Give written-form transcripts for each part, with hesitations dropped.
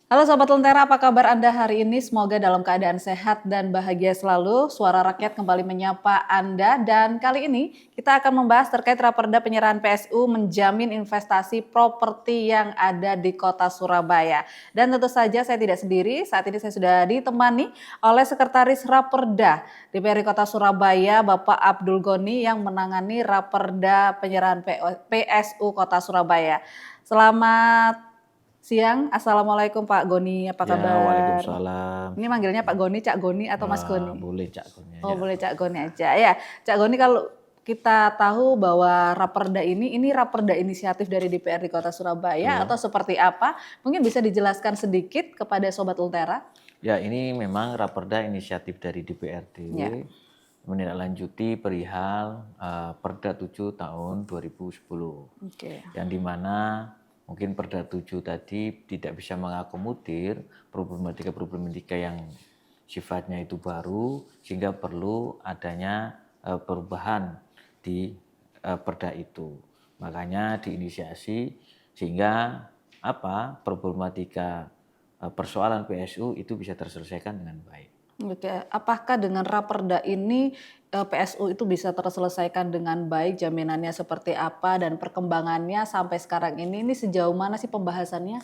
Halo Sobat Lentera, apa kabar Anda hari ini? Semoga dalam keadaan sehat dan bahagia selalu. Suara Rakyat kembali menyapa Anda dan kali ini kita akan membahas terkait Raperda penyerahan PSU menjamin investasi properti yang ada di Kota Surabaya. Dan tentu saja saya tidak sendiri, saat ini saya sudah ditemani oleh Sekretaris Raperda DPRD Kota Surabaya, Bapak Abdul Goni yang menangani Raperda penyerahan PSU Kota Surabaya. Selamat siang, Assalamualaikum Pak Goni, apa Ya, kabar? waalaikumsalam. Ini manggilnya Pak Goni, Cak Goni atau Mas Goni? Boleh Cak Kurnia, Oh ya. boleh Cak Goni aja. Ya, Cak Goni kalau kita tahu bahwa Raperda ini Raperda inisiatif dari DPRD Kota Surabaya Betul. atau seperti apa? Mungkin bisa dijelaskan sedikit kepada Sobat Ultera? Ya, ini memang Raperda inisiatif dari DPRD Ya. menindaklanjuti perihal Perda 7 tahun 2010. Oke. Yang dimana mungkin Perda 7 tadi tidak bisa mengakomodir problematika-problematika yang sifatnya itu baru, sehingga perlu adanya perubahan di Perda itu. Makanya diinisiasi sehingga problematika persoalan PSU itu bisa terselesaikan dengan baik. Oke, apakah dengan Raperda ini PSU itu bisa terselesaikan dengan baik? Jaminannya seperti apa dan perkembangannya sampai sekarang ini sejauh mana sih pembahasannya?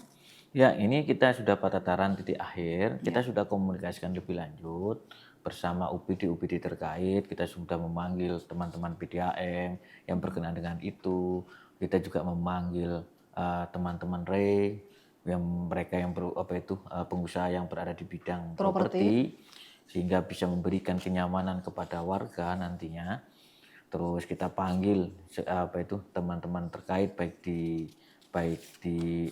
Ya, ini kita sudah pada tataran titik akhir, kita Ya. sudah komunikasikan lebih lanjut bersama UPD-UPD terkait, kita sudah memanggil teman-teman PDAM yang berkenaan dengan itu, kita juga memanggil teman-teman RE, yang mereka yang pengusaha yang berada di bidang properti, sehingga bisa memberikan kenyamanan kepada warga nantinya. Terus kita panggil teman-teman terkait baik di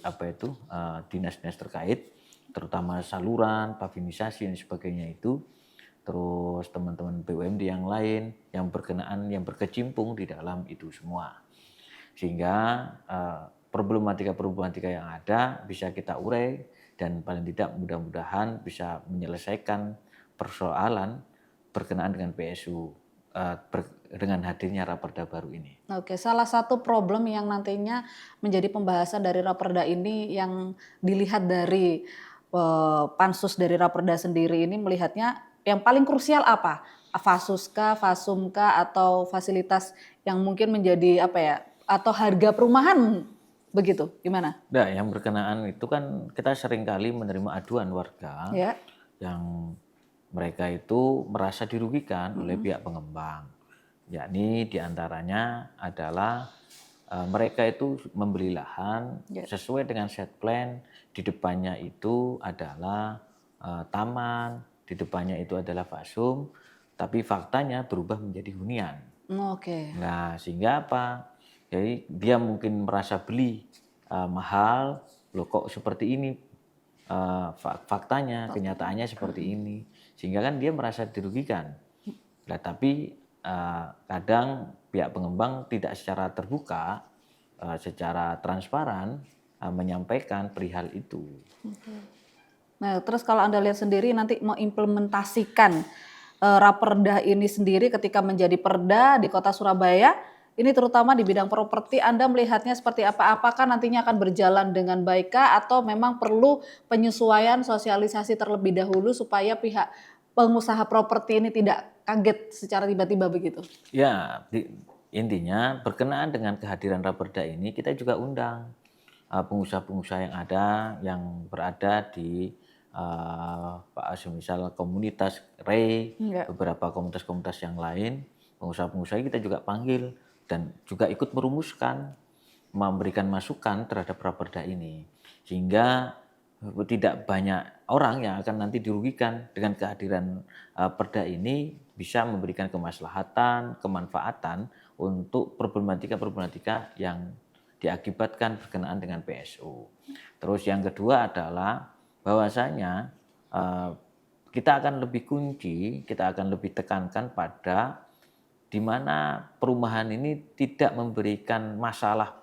dinas-dinas terkait, terutama saluran, pavinisasi dan sebagainya itu. Terus teman-teman BUMD yang lain yang berkenaan, yang berkecimpung di dalam itu semua. Sehingga problematika-problematika yang ada bisa kita urai dan paling tidak mudah-mudahan bisa menyelesaikan persoalan berkenaan dengan PSU dengan hadirnya Raperda baru ini. Oke, salah satu problem yang nantinya menjadi pembahasan dari Raperda ini yang dilihat dari pansus dari Raperda sendiri ini melihatnya yang paling krusial apa? Fasuskah, Fasumkah, atau fasilitas yang mungkin menjadi apa ya? Atau harga perumahan begitu? Gimana? Nah, yang berkenaan itu kan kita seringkali menerima aduan warga Ya. yang mereka itu merasa dirugikan oleh pihak pengembang. Yakni diantaranya adalah mereka itu membeli lahan sesuai dengan set plan, di depannya itu adalah taman, di depannya itu adalah fasum, tapi faktanya berubah menjadi hunian. Oke. Nah, sehingga apa? Jadi dia mungkin merasa beli mahal, loh kok seperti ini faktanya, kenyataannya seperti ini. Sehingga kan dia merasa dirugikan. Nah, tapi kadang pihak pengembang tidak secara terbuka, secara transparan menyampaikan perihal itu. Nah, terus kalau Anda lihat sendiri nanti mengimplementasikan Raperda ini sendiri ketika menjadi perda di Kota Surabaya, ini terutama di bidang properti, Anda melihatnya seperti apa? Apakah nantinya akan berjalan dengan baikkah atau memang perlu penyesuaian sosialisasi terlebih dahulu supaya pihak pengusaha properti ini tidak kaget secara tiba-tiba begitu? Ya, intinya berkenaan dengan kehadiran Raperda ini kita juga undang pengusaha-pengusaha yang ada yang berada di misal komunitas RE, Enggak. beberapa komunitas-komunitas yang lain, pengusaha-pengusaha kita juga panggil dan juga ikut merumuskan, memberikan masukan terhadap Raperda ini. Sehingga tidak banyak orang yang akan nanti dirugikan dengan kehadiran perda ini, bisa memberikan kemaslahatan, kemanfaatan untuk problematika-problematika yang diakibatkan berkenaan dengan PSU. Terus yang kedua adalah bahwasanya kita akan lebih kunci, kita akan lebih tekankan pada di mana perumahan ini tidak memberikan masalah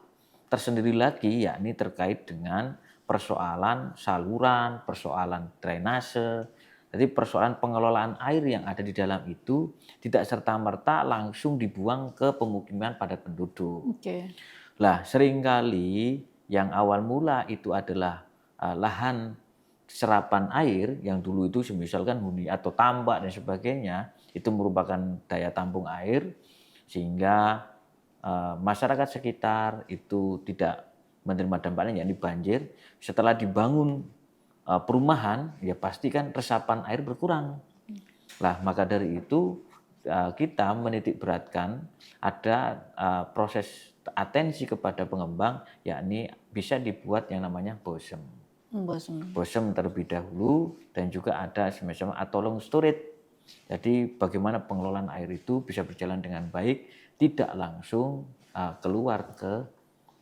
tersendiri lagi, yakni terkait dengan persoalan saluran, persoalan drainase. Jadi persoalan pengelolaan air yang ada di dalam itu tidak serta-merta langsung dibuang ke pemukiman padat penduduk. Oke. Lah, seringkali yang awal mula itu adalah lahan serapan air yang dulu itu misalkan huni atau tambak dan sebagainya itu merupakan daya tampung air sehingga masyarakat sekitar itu tidak menerima dampaknya yakni banjir. Setelah dibangun perumahan ya pasti kan resapan air berkurang. Lah maka dari itu kita menitik beratkan ada proses atensi kepada pengembang yakni bisa dibuat yang namanya bottom. Bottom terlebih dahulu dan juga ada semacam atolong storage. Jadi bagaimana pengelolaan air itu bisa berjalan dengan baik, tidak langsung keluar ke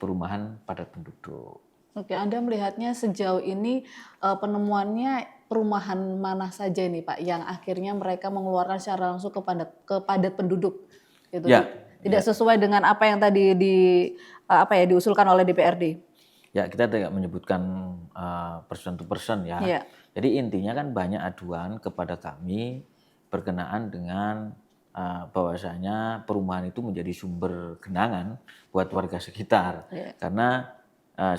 perumahan padat penduduk. Oke, Anda melihatnya sejauh ini penemuannya perumahan mana saja ini Pak yang akhirnya mereka mengeluarkan secara langsung ke padat penduduk gitu. Ya, Tidak ya. sesuai dengan apa yang tadi diusulkan oleh DPRD. Ya, kita tidak menyebutkan person to person ya. Iya. Jadi intinya kan banyak aduan kepada kami berkenaan dengan bahwasanya perumahan itu menjadi sumber genangan buat warga sekitar. Iya. Karena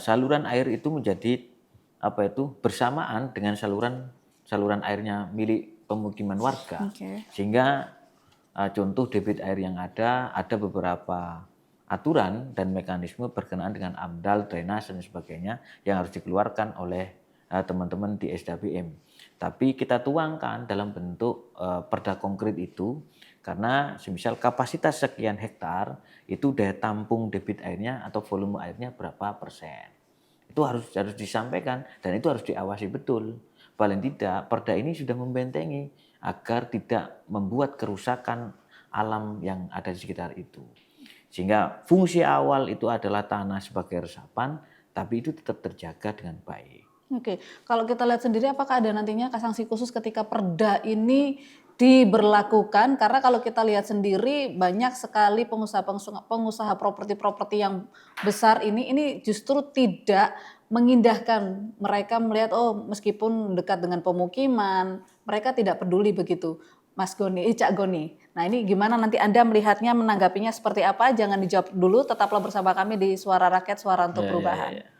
saluran air itu menjadi bersamaan dengan saluran airnya milik pemukiman warga. Oke. Sehingga contoh debit air yang ada beberapa aturan dan mekanisme berkenaan dengan AMDAL, drainase dan sebagainya yang harus dikeluarkan oleh teman-teman di SDBM. Tapi kita tuangkan dalam bentuk perda konkret itu karena semisal kapasitas sekian hektar itu daya tampung debit airnya atau volume airnya berapa persen. Itu harus disampaikan dan itu harus diawasi betul. Paling tidak perda ini sudah membentengi agar tidak membuat kerusakan alam yang ada di sekitar itu. Sehingga fungsi awal itu adalah tanah sebagai resapan, tapi itu tetap terjaga dengan baik. Oke, kalau kita lihat sendiri apakah ada nantinya sanksi khusus ketika perda ini diberlakukan? Karena kalau kita lihat sendiri banyak sekali pengusaha properti yang besar ini justru tidak mengindahkan. Mereka melihat meskipun dekat dengan pemukiman, mereka tidak peduli begitu. Cak Goni. Nah ini gimana nanti Anda melihatnya, menanggapinya seperti apa? Jangan dijawab dulu, tetaplah bersama kami di Suara Rakyat, Suara untuk Perubahan.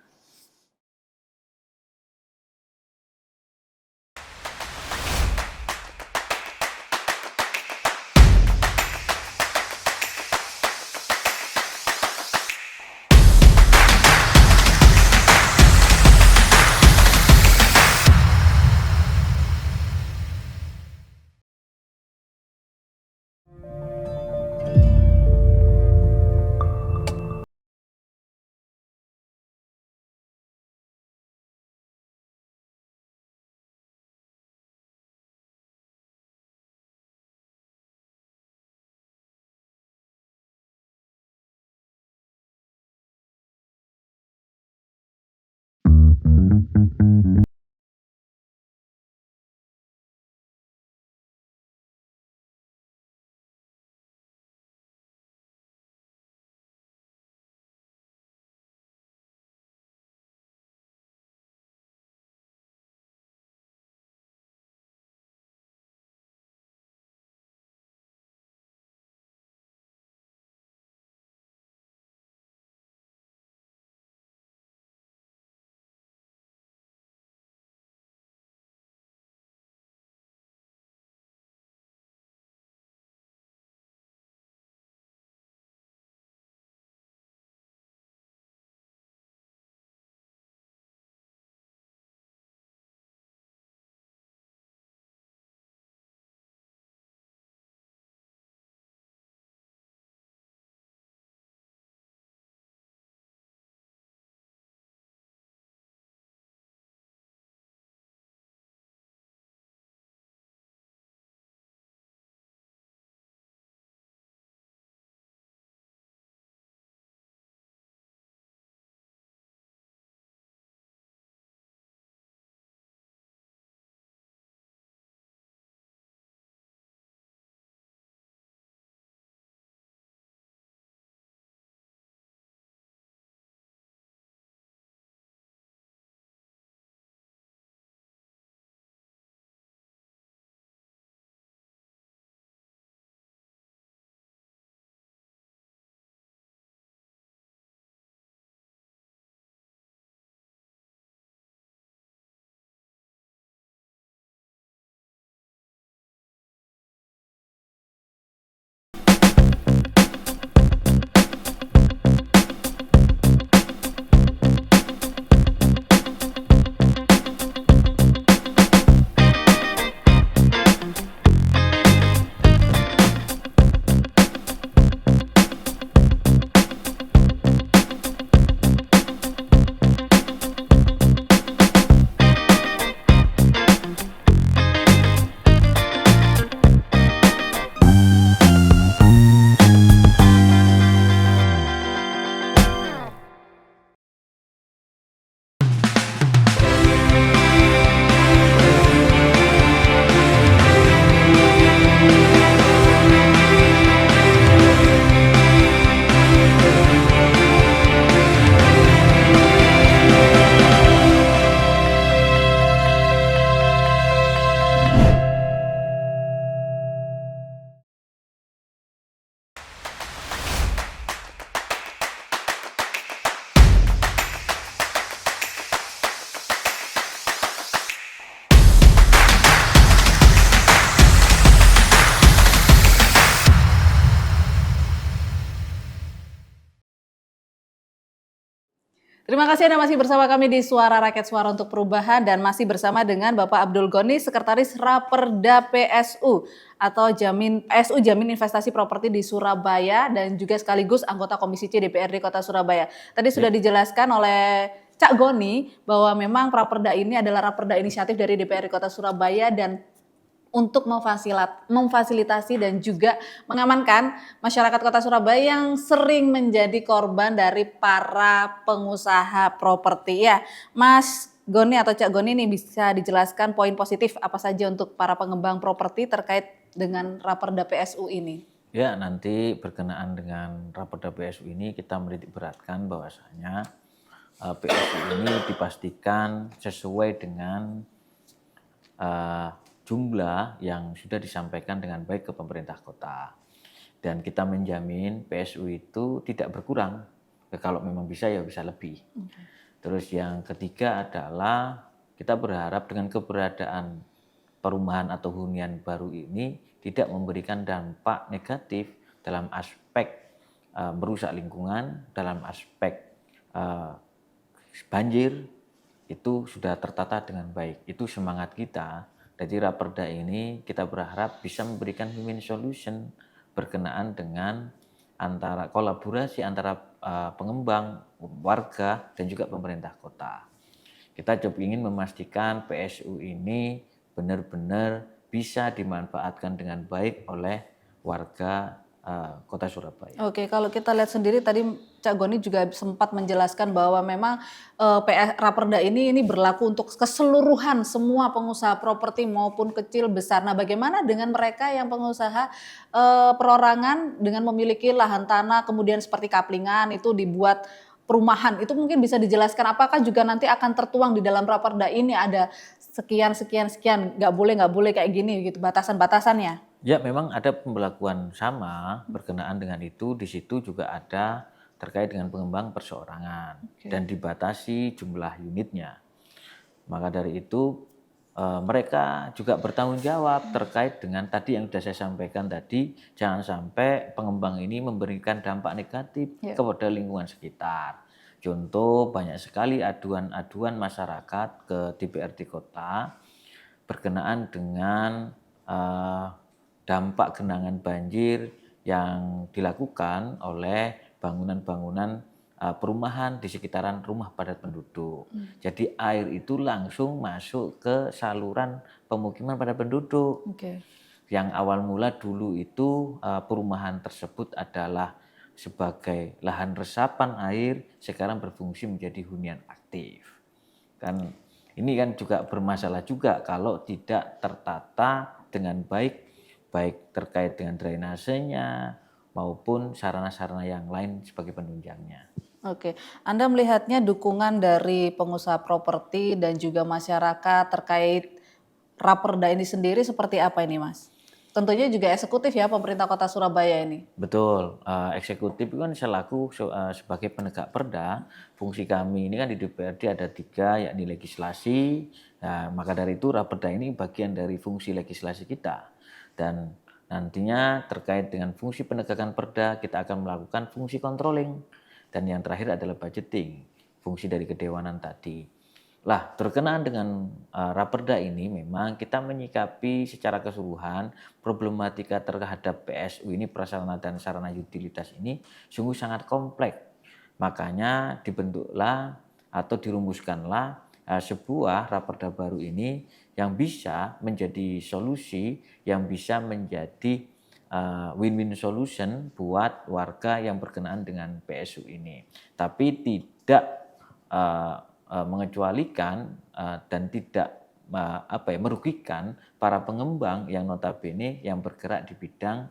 Terima kasih Anda masih bersama kami di Suara Rakyat Suara untuk Perubahan dan masih bersama dengan Bapak Abdul Goni, Sekretaris Raperda PSU atau PSU Jamin Investasi Properti di Surabaya dan juga sekaligus anggota Komisi C DPRD Kota Surabaya. Tadi sudah dijelaskan oleh Cak Goni bahwa memang Raperda ini adalah Raperda inisiatif dari DPRD Kota Surabaya dan untuk memfasilitasi dan juga mengamankan masyarakat Kota Surabaya yang sering menjadi korban dari para pengusaha properti. Ya, Mas Goni atau Cak Goni ini bisa dijelaskan poin positif apa saja untuk para pengembang properti terkait dengan Raperda PSU ini? Ya, nanti berkenaan dengan Raperda PSU ini kita menitik beratkan bahwasanya PSU ini dipastikan sesuai dengan jumlah yang sudah disampaikan dengan baik ke pemerintah kota. Dan kita menjamin PSU itu tidak berkurang. Kalau memang bisa ya bisa lebih. Terus yang ketiga adalah kita berharap dengan keberadaan perumahan atau hunian baru ini tidak memberikan dampak negatif dalam aspek merusak lingkungan, dalam aspek banjir, itu sudah tertata dengan baik. Itu semangat kita. Jadi Raperda ini kita berharap bisa memberikan win-win solution berkenaan dengan kolaborasi antara pengembang, warga, dan juga pemerintah kota. Kita coba ingin memastikan PSU ini benar-benar bisa dimanfaatkan dengan baik oleh warga Kota Surabaya. Oke, kalau kita lihat sendiri tadi Cak Goni juga sempat menjelaskan bahwa memang Raperda ini berlaku untuk keseluruhan semua pengusaha properti maupun kecil besar. Nah, bagaimana dengan mereka yang pengusaha perorangan dengan memiliki lahan tanah kemudian seperti kaplingan itu dibuat perumahan, itu mungkin bisa dijelaskan apakah juga nanti akan tertuang di dalam Raperda ini ada sekian nggak boleh kayak gini gitu batasan-batasannya? Ya, memang ada pembelakuan sama berkenaan dengan itu. Di situ juga ada terkait dengan pengembang perseorangan dan dibatasi jumlah unitnya. Maka dari itu mereka juga bertanggung jawab terkait dengan tadi yang sudah saya sampaikan tadi, jangan sampai pengembang ini memberikan dampak negatif kepada lingkungan sekitar. Contoh banyak sekali aduan-aduan masyarakat ke DPRD kota berkenaan dengan dampak genangan banjir yang dilakukan oleh bangunan-bangunan perumahan di sekitaran rumah padat penduduk. Jadi air itu langsung masuk ke saluran pemukiman padat penduduk. Yang awal mula dulu itu perumahan tersebut adalah sebagai lahan resapan air, sekarang berfungsi menjadi hunian aktif. Kan ini kan juga bermasalah juga kalau tidak tertata dengan baik terkait dengan drainasenya maupun sarana-sarana yang lain sebagai penunjangnya. Oke, Anda melihatnya dukungan dari pengusaha properti dan juga masyarakat terkait Raperda ini sendiri seperti apa ini, Mas? Tentunya juga eksekutif ya pemerintah Kota Surabaya ini. Betul, eksekutif itu kan selaku sebagai penegak perda, fungsi kami ini kan di DPRD ada 3, yakni legislasi. Nah, maka dari itu Raperda ini bagian dari fungsi legislasi kita. Dan nantinya terkait dengan fungsi penegakan perda, kita akan melakukan fungsi controlling. Dan yang terakhir adalah budgeting, fungsi dari kedewanan tadi. Lah, berkenaan dengan Raperda ini memang kita menyikapi secara keseluruhan problematika terhadap PSU ini, prasarana dan sarana utilitas ini sungguh sangat kompleks. Makanya dibentuklah atau dirumuskanlah sebuah Raperda baru ini yang bisa menjadi solusi, yang bisa menjadi win-win solution buat warga yang berkenaan dengan PSU ini. Tapi tidak mengecualikan dan tidak merugikan para pengembang yang notabene yang bergerak di bidang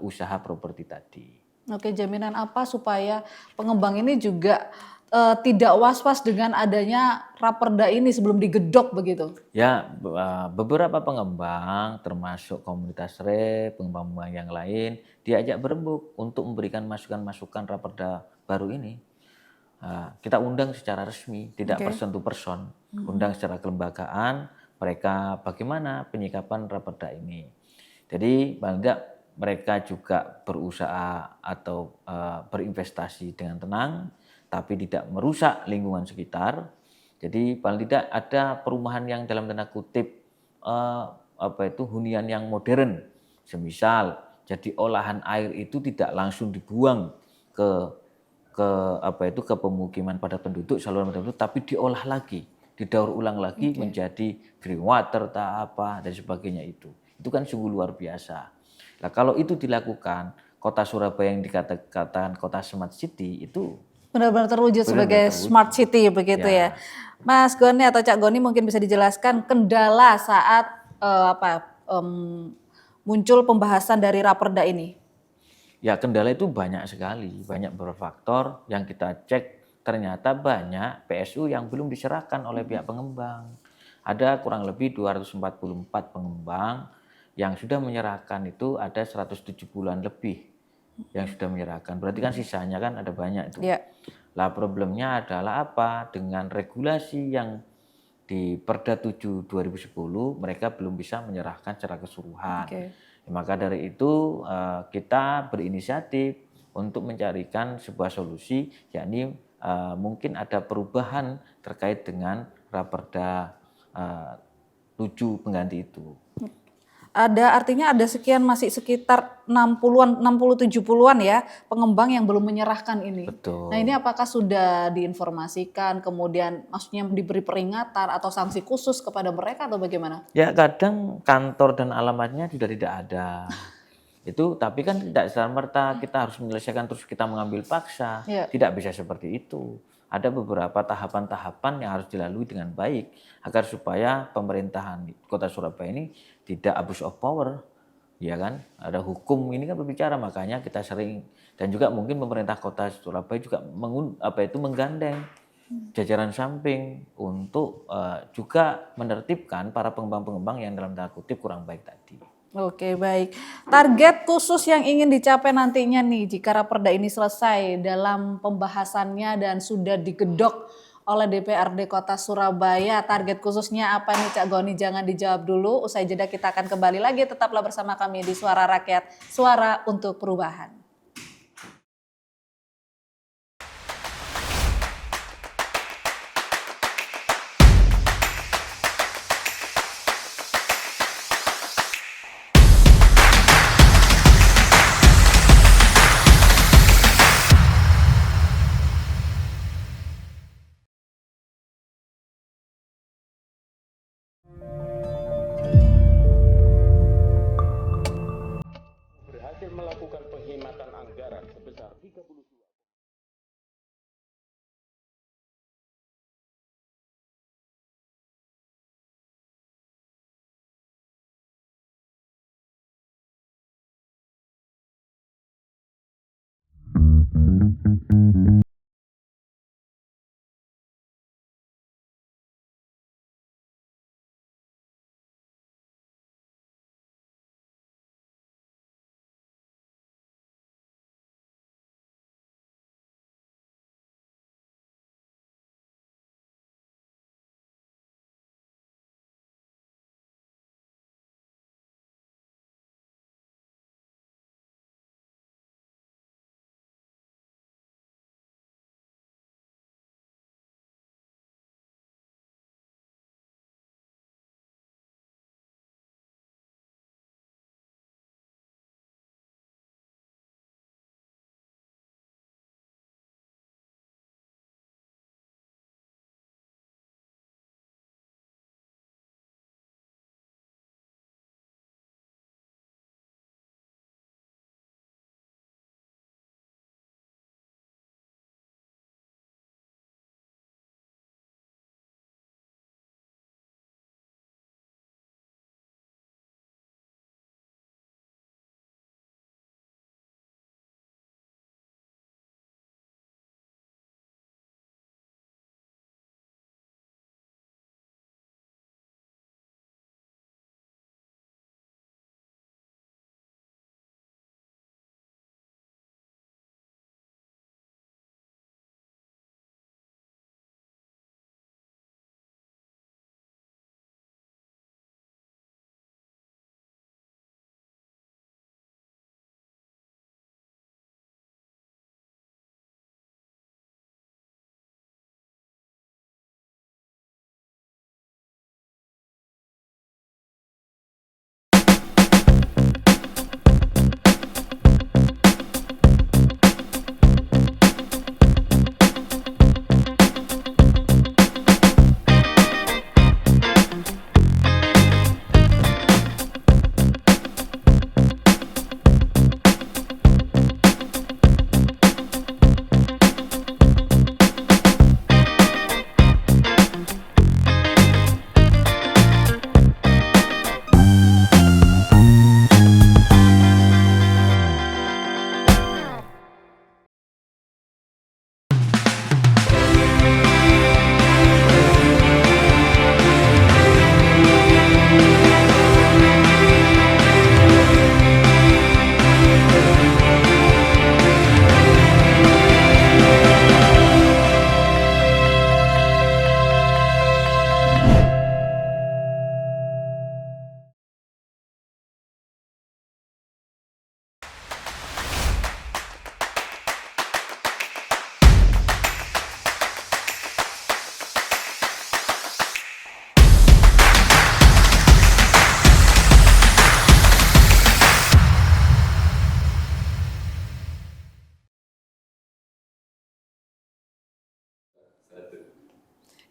usaha properti tadi. Oke, jaminan apa supaya pengembang ini juga tidak was-was dengan adanya Raperda ini sebelum digedok begitu? Ya, beberapa pengembang termasuk komunitas pengembang yang lain diajak berembuk untuk memberikan masukan-masukan Raperda baru ini. Kita undang secara resmi, tidak person to person, undang secara kelembagaan mereka bagaimana penyikapan Raperda ini. Jadi paling tidak mereka juga berusaha atau berinvestasi dengan tenang, tapi tidak merusak lingkungan sekitar. Jadi paling tidak ada perumahan yang dalam tanda kutip hunian yang modern. Semisal jadi olahan air itu tidak langsung dibuang ke ke pemukiman padat penduduk, saluran padat penduduk, tapi diolah lagi, didaur ulang lagi menjadi green water dan sebagainya itu. Itu kan sungguh luar biasa. Nah, kalau itu dilakukan, kota Surabaya yang dikatakan kota smart city itu Benar-benar terwujud sebagai terwujud. smart city begitu ya. Mas Goni atau Cak Goni mungkin bisa dijelaskan kendala saat muncul pembahasan dari Raperda ini. Ya, kendala itu banyak sekali, banyak berfaktor yang kita cek ternyata banyak PSU yang belum diserahkan oleh pihak pengembang. Ada kurang lebih 244 pengembang yang sudah menyerahkan, itu ada 170-an lebih yang sudah menyerahkan. Berarti kan sisanya kan ada banyak itu. Ya. Lah problemnya adalah apa? Dengan regulasi yang di Perda 7 2010 mereka belum bisa menyerahkan secara keseluruhan. Ya, maka dari itu kita berinisiatif untuk mencarikan sebuah solusi, yakni mungkin ada perubahan terkait dengan Raperda 7 pengganti itu. Artinya ada masih sekitar 60-an, 60-70-an ya pengembang yang belum menyerahkan ini. Betul. Nah, ini apakah sudah diinformasikan, kemudian maksudnya diberi peringatan atau sanksi khusus kepada mereka atau bagaimana? Ya, kadang kantor dan alamatnya sudah tidak ada. Itu tapi kan tidak serta-merta kita harus menyelesaikan terus kita mengambil paksa. Tidak bisa seperti itu. Ada beberapa tahapan-tahapan yang harus dilalui dengan baik agar supaya pemerintahan Kota Surabaya ini tidak abuse of power. Ya kan? Ada hukum ini kan berbicara, makanya kita sering, dan juga mungkin pemerintah Kota Surabaya juga menggandeng jajaran samping untuk juga menertibkan para pengembang-pengembang yang dalam tanda kutip kurang baik tadi. Oke, baik. Target khusus yang ingin dicapai nantinya nih jika Raperda ini selesai dalam pembahasannya dan sudah digedok oleh DPRD Kota Surabaya, target khususnya apa nih Cak Goni? Jangan dijawab dulu, usai jeda kita akan kembali lagi, tetaplah bersama kami di Suara Rakyat, Suara untuk Perubahan. Berhasil melakukan penghematan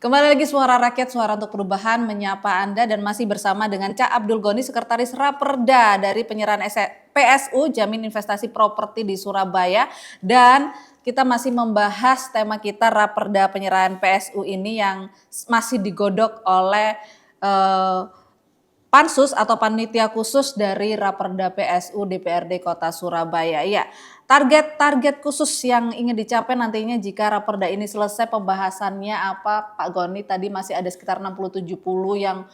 Kembali lagi Suara Rakyat, Suara untuk Perubahan menyapa Anda dan masih bersama dengan Cak Abdul Goni, Sekretaris Raperda dari penyerahan PSU Jamin Investasi Properti di Surabaya. Dan kita masih membahas tema kita Raperda penyerahan PSU ini yang masih digodok oleh Pansus atau panitia khusus dari Raperda PSU DPRD Kota Surabaya. Ya, target khusus yang ingin dicapai nantinya jika Raperda ini selesai pembahasannya apa Pak Goni? Tadi masih ada sekitar 60-70 yang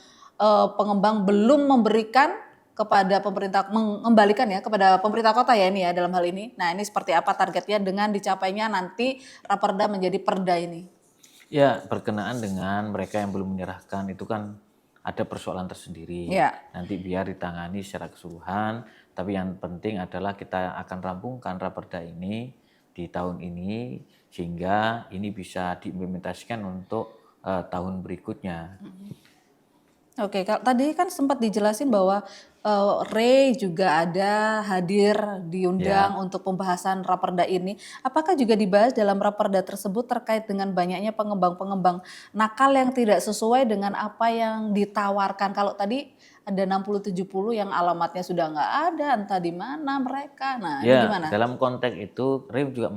pengembang belum memberikan kepada pemerintah, mengembalikan ya kepada pemerintah kota ya ini ya dalam hal ini. Nah, ini seperti apa targetnya dengan dicapainya nanti Raperda menjadi perda ini? Ya, berkenaan dengan mereka yang belum menyerahkan itu kan ada persoalan tersendiri. Ya. Nanti biar ditangani secara keseluruhan, tapi yang penting adalah kita akan rampungkan Raperda ini di tahun ini sehingga ini bisa diimplementasikan untuk tahun berikutnya. Oke, tadi kan sempat dijelasin bahwa Ray juga ada hadir diundang untuk pembahasan Raperda ini. Apakah juga dibahas dalam Raperda tersebut terkait dengan banyaknya pengembang-pengembang nakal yang tidak sesuai dengan apa yang ditawarkan? Kalau tadi ada 60-70 yang alamatnya sudah nggak ada, entah di mana mereka. Nah, ini Ya, gimana? dalam konteks itu RIM juga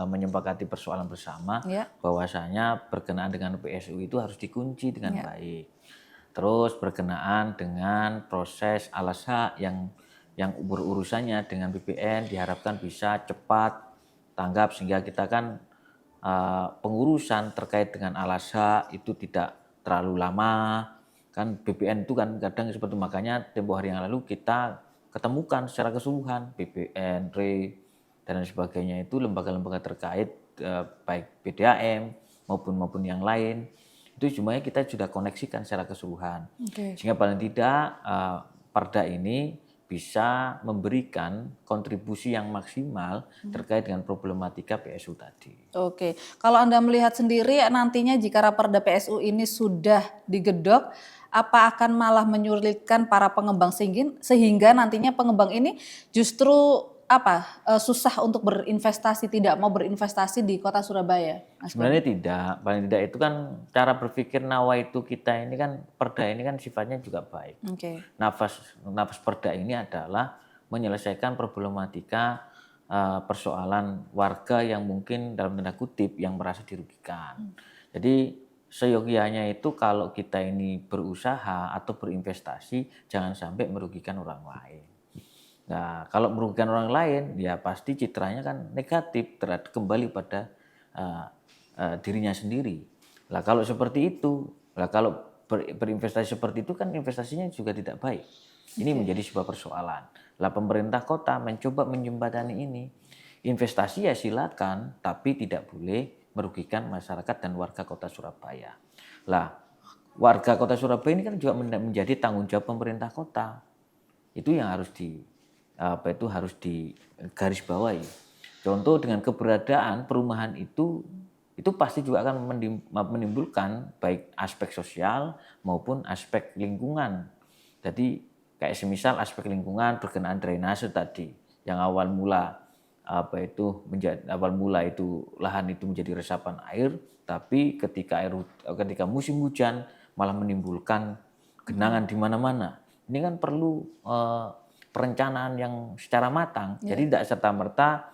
menyepakati persoalan bersama Ya, bahwasanya berkenaan dengan PSU itu harus dikunci dengan ya. baik. Terus berkenaan dengan proses alas hak yang berurusannya dengan BPN diharapkan bisa cepat tanggap sehingga kita kan pengurusan terkait dengan alas hak itu tidak terlalu lama. Kan BPN itu kan kadang seperti makanya tempo hari yang lalu kita ketemukan secara keseluruhan BPN, RE dan lain sebagainya itu lembaga-lembaga terkait baik PDAM maupun yang lain itu semuanya kita sudah koneksikan secara keseluruhan. Oke. Sehingga paling tidak Perda ini bisa memberikan kontribusi yang maksimal terkait dengan problematika PSU tadi. Oke, kalau Anda melihat sendiri nantinya jika Raperda PSU ini sudah digedok, apa akan malah menyulitkan para pengembang sehingga nantinya pengembang ini justru susah untuk berinvestasi, tidak mau berinvestasi di Kota Surabaya, Mas Sebenarnya Goni? tidak, paling tidak itu kan cara berpikir nawaitu kita ini kan Perda ini kan sifatnya juga baik. Oke, Nafas Perda ini adalah menyelesaikan problematika persoalan warga yang mungkin dalam tanda kutip yang merasa dirugikan. Jadi seyogianya itu kalau kita ini berusaha atau berinvestasi jangan sampai merugikan orang lain. Nah, kalau merugikan orang lain ya pasti citranya kan negatif kembali pada dirinya sendiri. Lah kalau seperti itu, lah kalau berinvestasi seperti itu kan investasinya juga tidak baik. Ini menjadi sebuah persoalan. Lah pemerintah kota mencoba menjembatani ini. Investasi ya silakan, tapi tidak boleh merugikan masyarakat dan warga kota Surabaya. Lah warga kota Surabaya ini kan juga menjadi tanggung jawab pemerintah kota. Itu yang harus harus digarisbawahi. Contoh dengan keberadaan perumahan itu pasti juga akan menimbulkan baik aspek sosial maupun aspek lingkungan. Jadi kayak semisal aspek lingkungan berkenaan drainase tadi yang awal mula itu lahan itu menjadi resapan air, tapi ketika musim hujan malah menimbulkan genangan di mana-mana. Ini kan perlu perencanaan yang secara matang. Jadi tidak serta-merta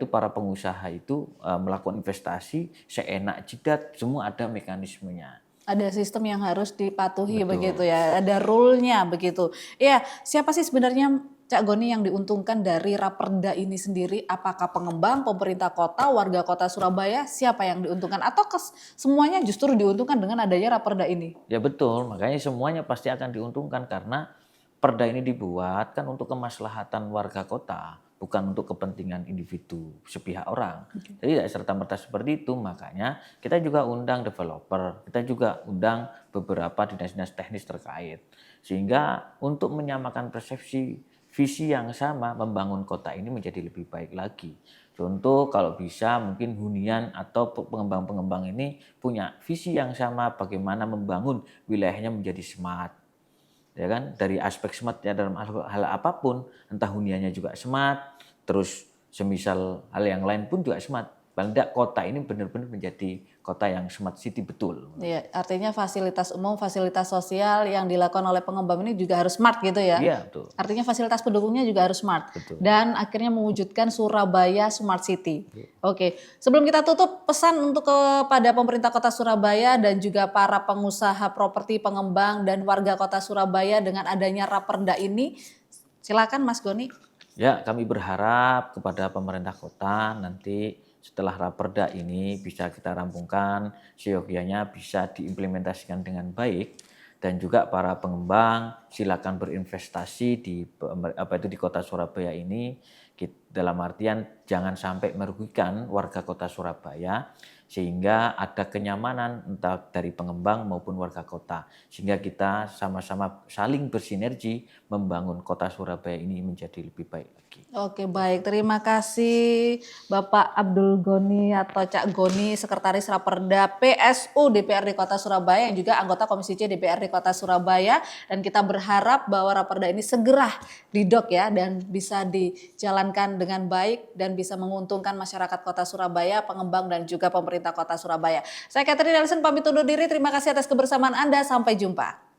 para pengusaha itu melakukan investasi seenak jidat, semua ada mekanismenya. ada sistem yang harus dipatuhi. Betul. Begitu ya, ada rule-nya begitu. Ya, siapa sih sebenarnya Cak Goni yang diuntungkan dari Raperda ini sendiri? Apakah pengembang, pemerintah kota, warga kota Surabaya, siapa yang diuntungkan? Atau semuanya justru diuntungkan dengan adanya Raperda ini? Ya betul, makanya semuanya pasti akan diuntungkan karena Perda ini dibuat kan untuk kemaslahatan warga kota, bukan untuk kepentingan individu sepihak orang. Jadi tidak serta-merta seperti itu, makanya kita juga undang developer, kita juga undang beberapa dinas-dinas teknis terkait. Sehingga untuk menyamakan persepsi visi yang sama membangun kota ini menjadi lebih baik lagi. Contoh kalau bisa mungkin hunian atau pengembang-pengembang ini punya visi yang sama bagaimana membangun wilayahnya menjadi smart. Ya kan, dari aspek smart ya dalam hal apapun, entah huniannya juga smart, terus semisal hal yang lain pun juga smart. Paling tidak kota ini benar-benar menjadi kota yang smart city betul. Iya, artinya fasilitas umum, fasilitas sosial yang dilakukan oleh pengembang ini juga harus smart gitu ya. Iya, betul. Artinya fasilitas pendukungnya juga harus smart. Betul. Dan akhirnya mewujudkan Surabaya Smart City. Oke, sebelum kita tutup, pesan untuk kepada pemerintah kota Surabaya dan juga para pengusaha properti, pengembang dan warga kota Surabaya dengan adanya Raperda ini. Silakan Mas Goni. Ya, kami berharap kepada pemerintah kota nanti setelah Raperda ini bisa kita rampungkan, seyogianya bisa diimplementasikan dengan baik, dan juga para pengembang silakan berinvestasi di kota Surabaya ini, dalam artian jangan sampai merugikan warga kota Surabaya, sehingga ada kenyamanan entah dari pengembang maupun warga kota, sehingga kita sama-sama saling bersinergi membangun kota Surabaya ini menjadi lebih baik lagi. Oke, baik, terima kasih Bapak Abdul Goni atau Cak Goni, Sekretaris Raperda PSU DPRD Kota Surabaya yang juga anggota Komisi C DPRD Kota Surabaya, dan kita berharap bahwa Raperda ini segera didok ya dan bisa dijalankan dengan baik dan bisa menguntungkan masyarakat Kota Surabaya, pengembang dan juga pemerintah Kota Surabaya. Saya Catherine Nelson pamit undur diri, terima kasih atas kebersamaan Anda, sampai jumpa.